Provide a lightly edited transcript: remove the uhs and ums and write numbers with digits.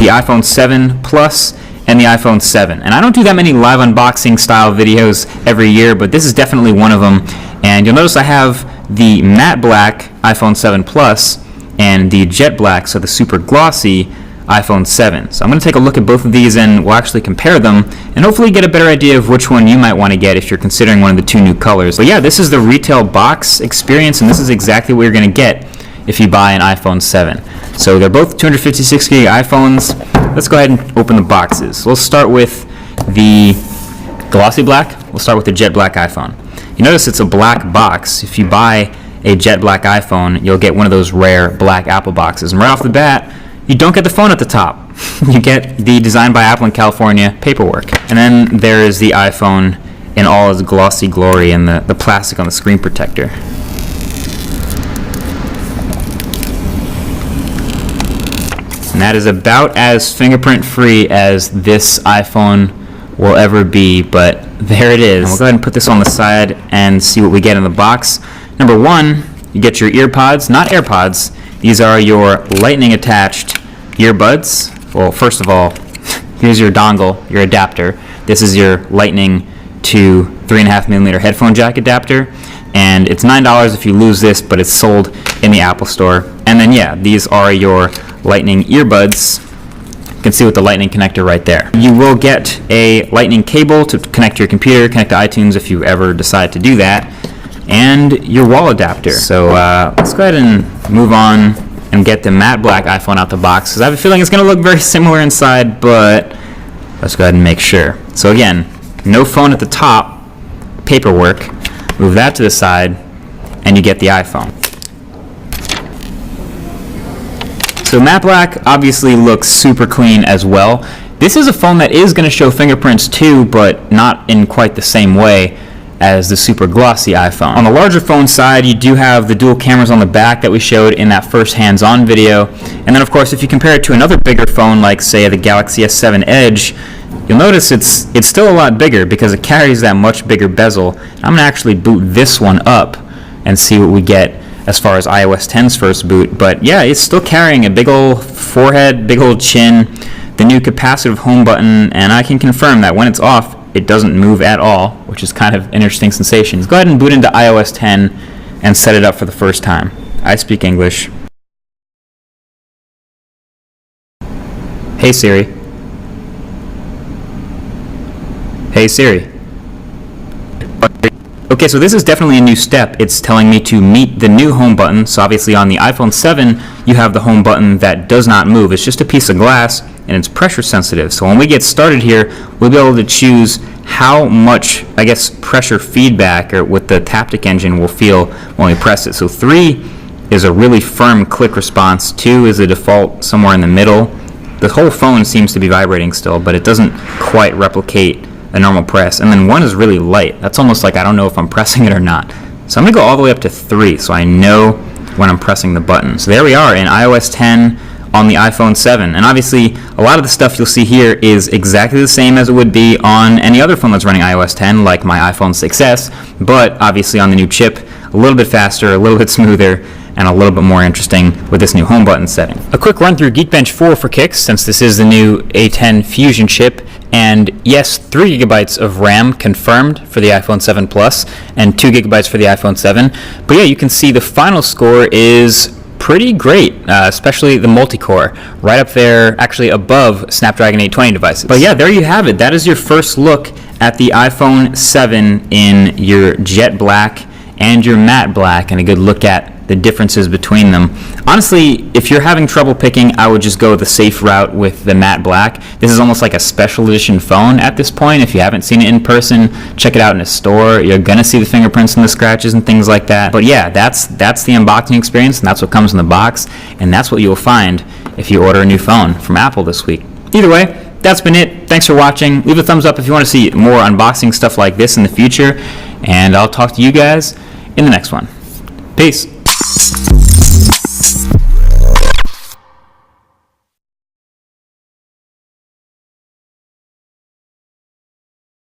the iPhone 7 Plus, and the iPhone 7. And I don't do that many live unboxing style videos every year, but this is definitely one of them. And you'll notice I have the matte black iPhone 7 Plus and the jet black, so the super glossy iPhone 7. So I'm going to take a look at both of these and we'll actually compare them and hopefully get a better idea of which one you might want to get if you're considering one of the two new colors. But yeah, this is the retail box experience, and this is exactly what you're going to get if you buy an iPhone 7. So they're both 256 gig iPhones. Let's go ahead and open the boxes. We'll start with the glossy black. We'll start with the jet black iPhone. You notice it's a black box. If you buy a jet black iPhone, you'll get one of those rare black Apple boxes. And right off the bat, you don't get the phone at the top. You get the Designed by Apple in California paperwork. And then there is the iPhone in all its glossy glory and the plastic on the screen protector. And that is about as fingerprint free as this iPhone will ever be, but there it is. And we'll go ahead and put this on the side and see what we get in the box. Number one, you get your ear pods, not AirPods. These are your lightning attached earbuds. Well, first of all, here's your dongle, your adapter. This is your lightning to 3.5mm headphone jack adapter. And it's $9 if you lose this, but it's sold in the Apple Store. And then yeah, these are your lightning earbuds. You can see with the lightning connector right there. You will get a lightning cable to connect to your computer, connect to iTunes if you ever decide to do that, and your wall adapter. So let's go ahead and move on and get the matte black iPhone out the box, because I have a feeling it's going to look very similar inside, but let's go ahead and make sure. So again, no phone at the top, paperwork. Move that to the side, and you get the iPhone. So matte black obviously looks super clean as well. This is a phone that is going to show fingerprints too, but not in quite the same way as the super glossy iPhone. On the larger phone side, you do have the dual cameras on the back that we showed in that first hands-on video. And then of course, if you compare it to another bigger phone like say the Galaxy S7 Edge, you'll notice it's still a lot bigger because it carries that much bigger bezel. I'm going to actually boot this one up and see what we get as far as iOS 10's first boot. But yeah, it's still carrying a big old forehead, big old chin, the new capacitive home button, and I can confirm that when it's off, it doesn't move at all, which is kind of an interesting sensation. Let's go ahead and boot into iOS 10 and set it up for the first time. I speak English. Hey Siri. Hey Siri. Okay, so this is definitely a new step. It's telling me to meet the new home button. So obviously on the iPhone 7, you have the home button that does not move. It's just a piece of glass and it's pressure sensitive. So when we get started here, we'll be able to choose how much, I guess, pressure feedback or with the Taptic engine will feel when we press it. So 3 is a really firm click response. 2 is a default somewhere in the middle. The whole phone seems to be vibrating still, but it doesn't quite replicate a normal press. And then 1 is really light. That's almost like I don't know if I'm pressing it or not. So I'm going to go all the way up to 3 so I know when I'm pressing the button. So there we are in iOS 10 on the iPhone 7. And obviously a lot of the stuff you'll see here is exactly the same as it would be on any other phone that's running iOS 10, like my iPhone 6s, but obviously on the new chip, a little bit faster, a little bit smoother, and a little bit more interesting with this new home button setting. A quick run through Geekbench 4 for kicks, since this is the new A10 Fusion Chip, and yes, 3 GB of RAM confirmed for the iPhone 7 Plus, and 2 GB for the iPhone 7. But yeah, you can see the final score is pretty great, especially the multi-core, right up there, actually above Snapdragon 820 devices. But yeah, there you have it. That is your first look at the iPhone 7 in your jet black and your matte black, and a good look at the differences between them. Honestly, if you're having trouble picking, I would just go the safe route with the matte black. This is almost like a special edition phone at this point. If you haven't seen it in person, check it out in a store. You're gonna see the fingerprints and the scratches and things like that. But yeah, that's the unboxing experience, and that's what comes in the box, and that's what you'll find if you order a new phone from Apple this week. Either way, that's been it. Thanks for watching. Leave a thumbs up if you want to see more unboxing stuff like this in the future, and I'll talk to you guys in the next one. Peace.